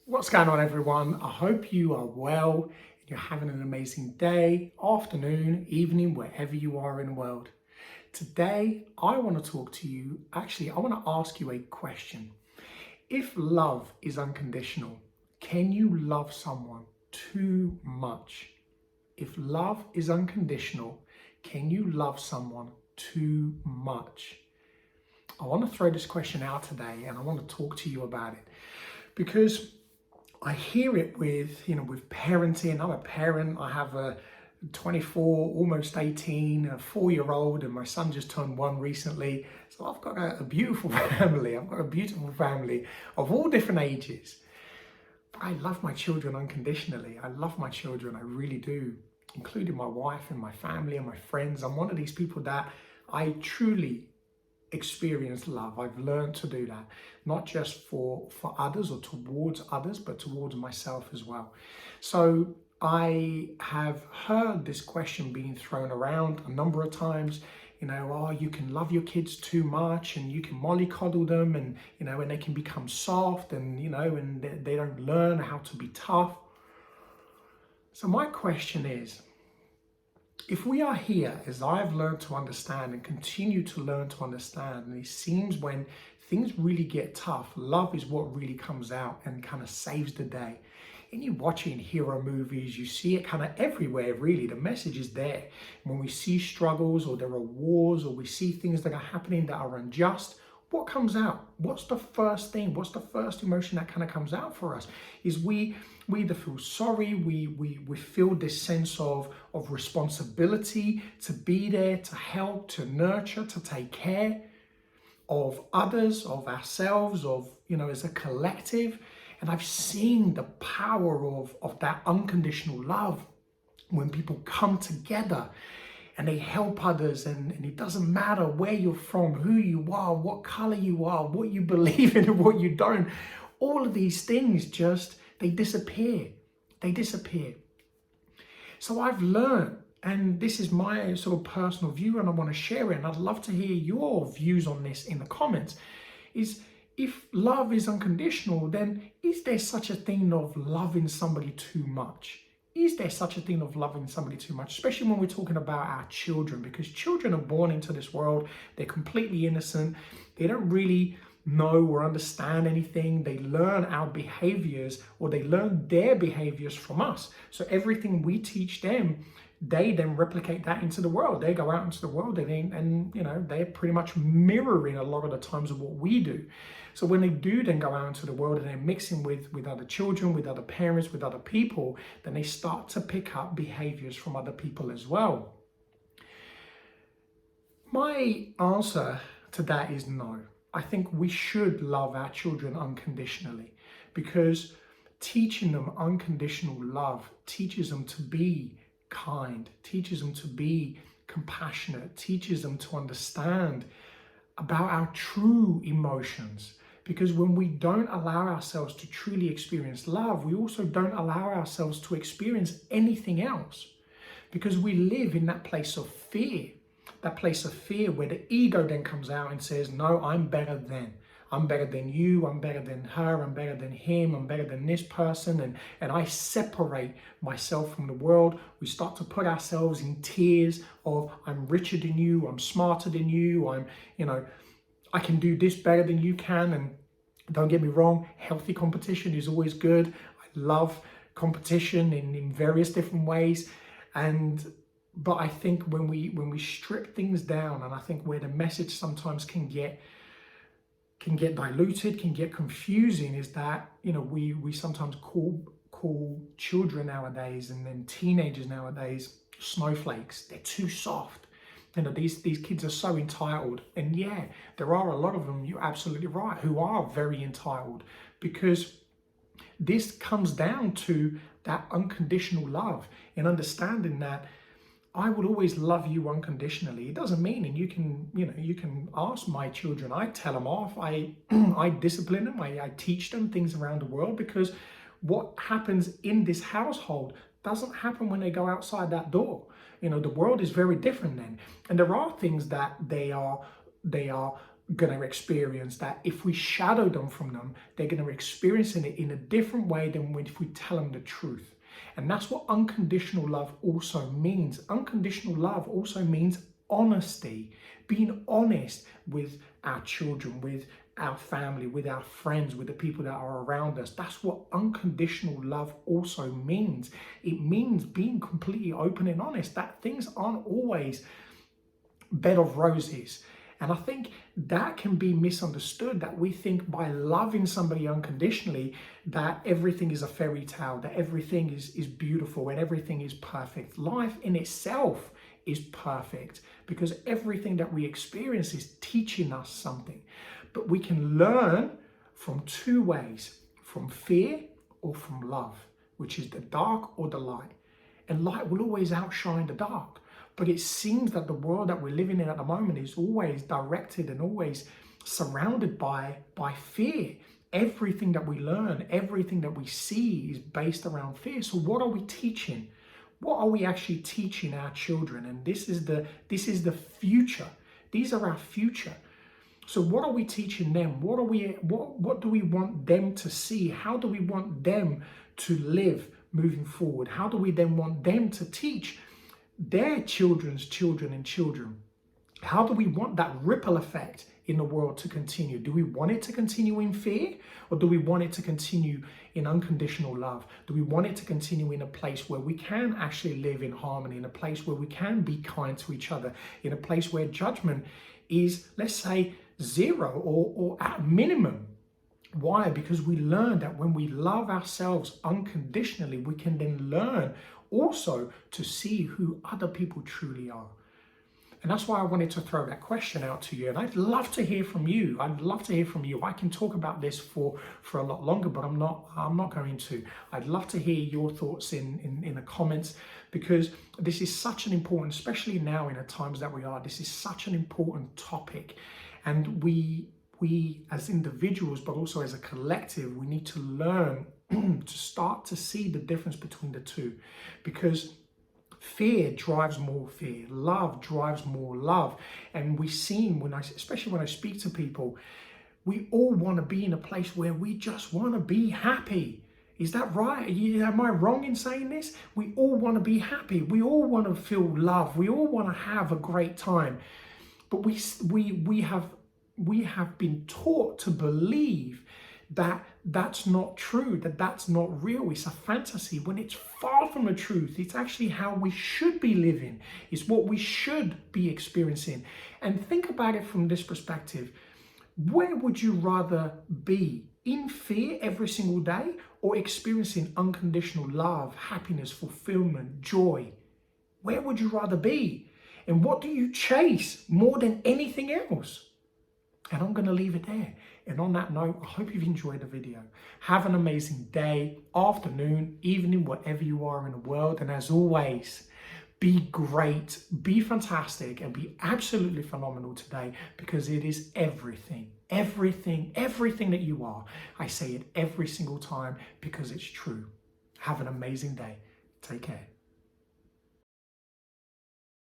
What's going on, everyone? I hope you are well and you're having an amazing day, afternoon, evening, wherever you are in the world. Today, I want to talk to you. Actually, I want to ask you a question. If love is unconditional, can you love someone too much? If love is unconditional, can you love someone too much? I want to throw this question out today and I want to talk to you about it because I hear it with parenting. I'm a parent. I have a 24, almost 18, a 4-year-old, and my son just turned 1 recently. So I've got a beautiful family. I've got a beautiful family of all different ages. But I love my children unconditionally. I love my children. I really do, including my wife and my family and my friends. I'm one of these people that I truly experience love. I've learned to do that, not just for others or towards others, but towards myself as well. So I have heard this question being thrown around a number of times, oh, you can love your kids too much and you can mollycoddle them and, and they can become soft and, and they don't learn how to be tough. So my question is, if we are here, as I've learned to understand and continue to learn to understand, and it seems when things really get tough, love is what really comes out and kind of saves the day. And you watch it in hero movies, you see it kind of everywhere, really. The message is there. When we see struggles or there are wars or we see things that are happening that are unjust, what comes out? What's the first thing? What's the first emotion that kind of comes out for us? Is we either feel sorry, we feel this sense of responsibility to be there, to help, to nurture, to take care of others, of ourselves, of, as a collective. And I've seen the power of that unconditional love when people come together and they help others, and it doesn't matter where you're from, who you are, what color you are, what you believe in and what you don't. All of these things they disappear. They disappear. So I've learned, and this is my sort of personal view and I want to share it, and I'd love to hear your views on this in the comments, is if love is unconditional, then is there such a thing of loving somebody too much? Is there such a thing of loving somebody too much, especially when we're talking about our children? Because children are born into this world, they're completely innocent, they don't really know or understand anything. They learn our behaviors, or they learn their behaviors from us. So everything we teach them, they then replicate that into the world. They go out into the world and they're pretty much mirroring a lot of the times of what we do. So when they do then go out into the world and they're mixing with other children, with other parents, with other people, then they start to pick up behaviors from other people as well. My answer to that is no. I think we should love our children unconditionally, because teaching them unconditional love teaches them to be kind, teaches them to be compassionate, teaches them to understand about our true emotions. Because when we don't allow ourselves to truly experience love, we also don't allow ourselves to experience anything else, because we live in that place of fear. That place of fear where the ego then comes out and says, no, I'm better than. I'm better than you, I'm better than her, I'm better than him, I'm better than this person, and I separate myself from the world. We start to put ourselves in tiers of, I'm richer than you, I'm smarter than you, I can do this better than you can. And don't get me wrong, healthy competition is always good. I love competition in various different ways. But I think when we strip things down, and I think where the message sometimes can get diluted, can get confusing, is that we sometimes call children nowadays and then teenagers nowadays snowflakes. They're too soft. These kids are so entitled. And yeah, there are a lot of them, you're absolutely right, who are very entitled, because this comes down to that unconditional love and understanding that I will always love you unconditionally. It doesn't mean, and you can ask my children, I tell them off, I discipline them, I teach them things around the world, because what happens in this household doesn't happen when they go outside that door. The world is very different then. And there are things that they are going to experience that if we shadow them from them, they're going to experience it in a different way than if we tell them the truth. And that's what unconditional love also means. Unconditional love also means honesty, being honest with our children, with our family, with our friends, with the people that are around us. That's what unconditional love also means. It means being completely open and honest, that things aren't always bed of roses. And I think that can be misunderstood, that we think by loving somebody unconditionally that everything is a fairy tale, that everything is beautiful and everything is perfect. Life in itself is perfect because everything that we experience is teaching us something. But we can learn from two ways, from fear or from love, which is the dark or the light. And light will always outshine the dark. But it seems that the world that we're living in at the moment is always directed and always surrounded by fear. Everything that we learn, everything that we see is based around fear. So what are we teaching? What are we actually teaching our children? And this is the future. These are our future. So what are we teaching them? What do we want them to see? How do we want them to live moving forward? How do we then want them to teach their children's children and children? How do we want that ripple effect in the world to continue? Do we want it to continue in fear, or do we want it to continue in unconditional love? Do we want it to continue in a place where we can actually live in harmony, in a place where we can be kind to each other, in a place where judgment is, let's say, zero or at minimum? Why? Because we learn that when we love ourselves unconditionally, we can then learn also to see who other people truly are. And that's why I wanted to throw that question out to you. And I'd love to hear from you. I'd love to hear from you. I can talk about this for a lot longer, but I'm not going to. I'd love to hear your thoughts in the comments, because this is such an important, especially now in the times that we are, this is such an important topic. And we as individuals, but also as a collective, we need to learn to start to see the difference between the two, because fear drives more fear, love drives more love. And we seem, especially when I speak to people, we all want to be in a place where we just want to be happy. Is that right? Am I wrong in saying this? We all want to be happy. We all want to feel love. We all want to have a great time. But we have been taught to believe that that's not true, that that's not real. It's a fantasy when it's far from the truth. It's actually how we should be living. It's what we should be experiencing. And think about it from this perspective. Where would you rather be? In fear every single day, or experiencing unconditional love, happiness, fulfillment, joy? Where would you rather be? And what do you chase more than anything else? And I'm going to leave it there. And on that note, I hope you've enjoyed the video. Have an amazing day, afternoon, evening, wherever you are in the world. And as always, be great, be fantastic, and be absolutely phenomenal today, because it is everything that you are. I say it every single time because it's true. Have an amazing day. Take care.